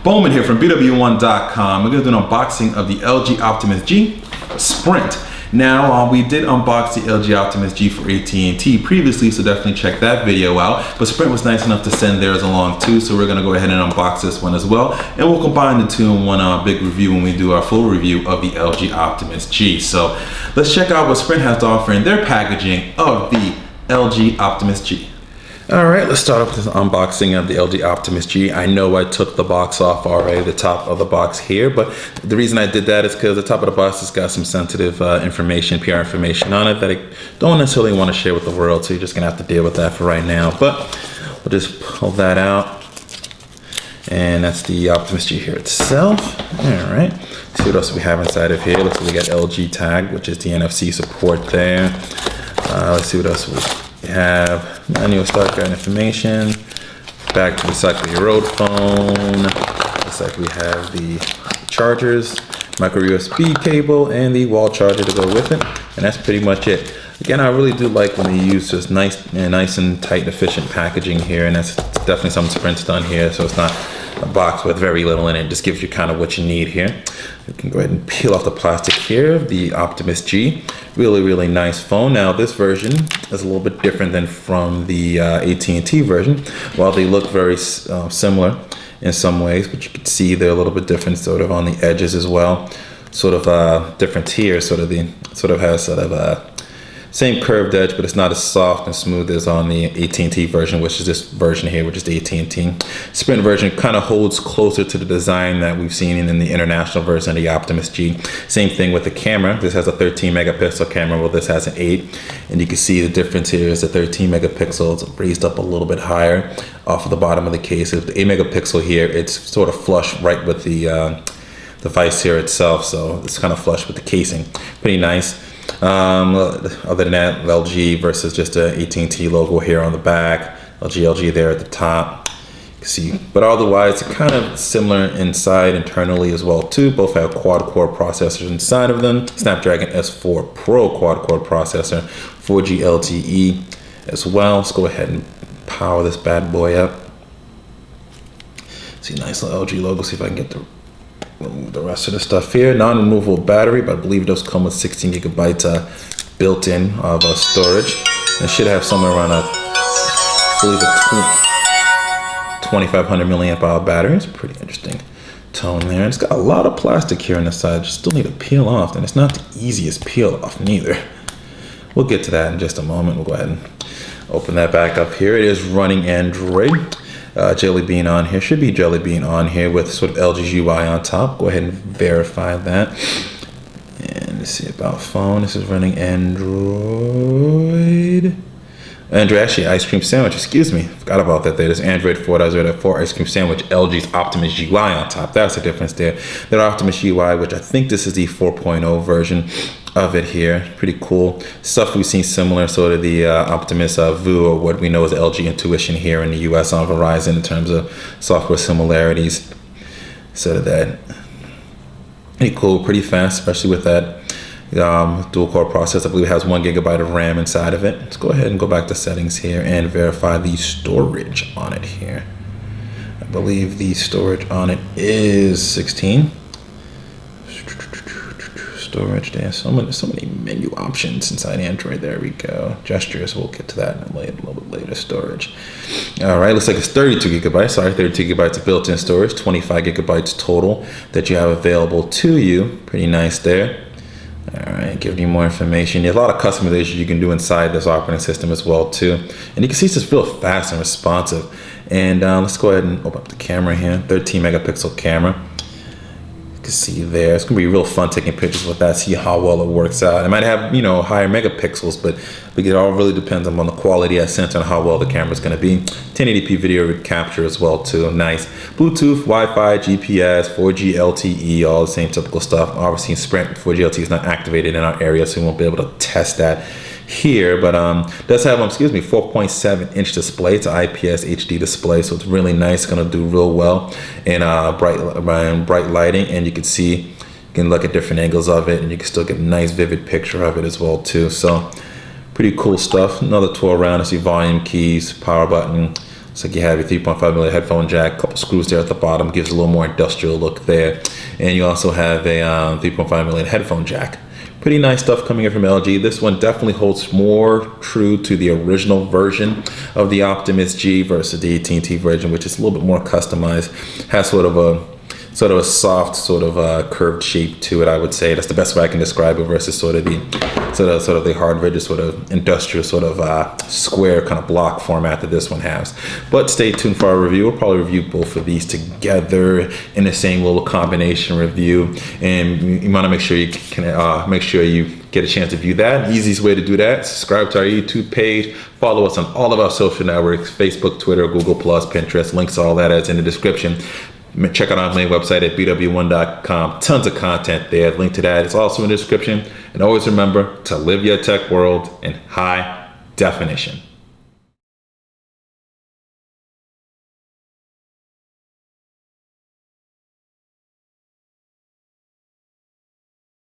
Bowman here from BWOne.com. We're going to do an unboxing of the LG Optimus G Sprint. Now, we did unbox the LG Optimus G for AT&T previously, so definitely check that video out. But Sprint was nice enough to send theirs along too, so we're going to go ahead and unbox this one as well. And we'll combine the two in one big review when we do our full review of the LG Optimus G. So let's check out what Sprint has to offer in their packaging of the LG Optimus G. All right, let's start off with this unboxing of the LG Optimus G. I know I took the box off already, the top of the box here, but the reason I did that is because the top of the box has got some sensitive information, PR information on it that I don't necessarily want to share with the world, so you're just gonna have to deal with that for right now. But we'll just pull that out, and that's the Optimus G here itself. All right, let's see what else we have inside of here. Looks like we got LG tag, which is the NFC support there. Let's see what else we have. Manual start guide information. Back to recycle your road phone. Looks like we have the chargers, micro USB cable, and the wall charger to go with it. And that's pretty much it. Again, I really do like when they use just nice and tight, efficient packaging here, and that's definitely something Sprint's done here. So it's not a box with very little in it. It just gives you kind of what you need here. You can go ahead and peel off the plastic here, the Optimus G. Really nice phone. Now this version is a little bit different than from the AT&T version. While they look very similar in some ways, but you can see they're a little bit different sort of on the edges as well. Sort of different here, sort of has a same curved edge, but it's not as soft and smooth as on the AT&T version, which is this version here, which is the AT&T. Sprint version kind of holds closer to the design that we've seen in the international version of the Optimus G. Same thing with the camera. This has a 13 megapixel camera, while this has an 8. And you can see the difference here is the 13 megapixels raised up a little bit higher off of the bottom of the case. With the 8 megapixel here, it's sort of flush right with the device here itself, so it's kind of flush with the casing. Pretty nice. Other than that, LG versus just a AT&T logo here on the back, LG there at the top. You can see, but otherwise it's kind of similar inside internally as well too. Both have quad-core processors inside of them. Snapdragon S4 Pro quad-core processor, 4G LTE as well. Let's go ahead and power this bad boy up. See, nice little LG logo. See if I can get remove the rest of the stuff here. Non-removable battery, but I believe those come with 16 gigabytes built-in of storage. And it should have somewhere around a 2500 milliamp hour battery. It's a pretty interesting tone there. It's got a lot of plastic here on the side. Just still need to peel off, and it's not the easiest peel off neither. We'll get to that in just a moment. We'll go ahead and open that back up here. It is running Android. Jelly Bean on here, should be Jelly Bean on here with sort of LG's UI on top. Go ahead and verify that. And let's see about phone. This is running Android, actually ice cream sandwich, excuse me. Forgot about that there. There's Android 4.0.4 ice cream sandwich, LG's Optimus GUI on top. That's the difference there. That Optimus UI, which I think this is the 4.0 version of it here. Pretty cool stuff. We've seen similar sort of the Optimus VU, or what we know as LG Intuition here in the US on Verizon in terms of software similarities. So that pretty cool, pretty fast, especially with that dual core processor. I believe it has 1 gigabyte of RAM inside of it. Let's go ahead and go back to settings here and verify the storage on it here. I believe the storage on it is 16. Storage there, so many menu options inside Android. There we go. Gestures, we'll get to that in a little bit later. Storage. All right, looks like it's 32 gigabytes. Sorry, 32 gigabytes of built-in storage, 25 gigabytes total that you have available to you. Pretty nice there. All right, giving you more information. There's a lot of customization you can do inside this operating system as well too. And you can see it's just real fast and responsive. And let's go ahead and open up the camera here. 13 megapixel camera. You can see there. It's gonna be real fun taking pictures with that, see how well it works out. It might have, higher megapixels, but it all really depends on the quality of sensor and how well the camera is gonna be. 1080p video capture as well too. Nice. Bluetooth, Wi-Fi, GPS, 4G LTE, all the same typical stuff. Obviously Sprint 4G LTE is not activated in our area, so we won't be able to test that here, but does have 4.7 inch display. It's an IPS HD display, so it's really nice. Gonna do real well in bright lighting, and you can see, you can look at different angles of it, and you can still get a nice vivid picture of it as well too. So pretty cool stuff. Another tour around. I see volume keys, power button, So you have your 3.5mm headphone jack, a couple screws there at the bottom, gives a little more industrial look there. And you also have a 3.5mm headphone jack. Pretty nice stuff coming in from LG. This one definitely holds more true to the original version of the Optimus G versus the AT&T version, which is a little bit more customized. Has sort of a soft, sort of curved shape to it, I would say. That's the best way I can describe it versus sort of the hard rigid, sort of industrial, sort of square kind of block format that this one has. But stay tuned for our review. We'll probably review both of these together in the same little combination review, and you want to make sure you get a chance to view that. The easiest way to do that: subscribe to our YouTube page, follow us on all of our social networks, Facebook, Twitter, Google+, Pinterest. Links to all that is in the description. Check out our main website at BWOne.com. Tons of content there. Link to that is also in the description. And always remember to live your tech world in high definition.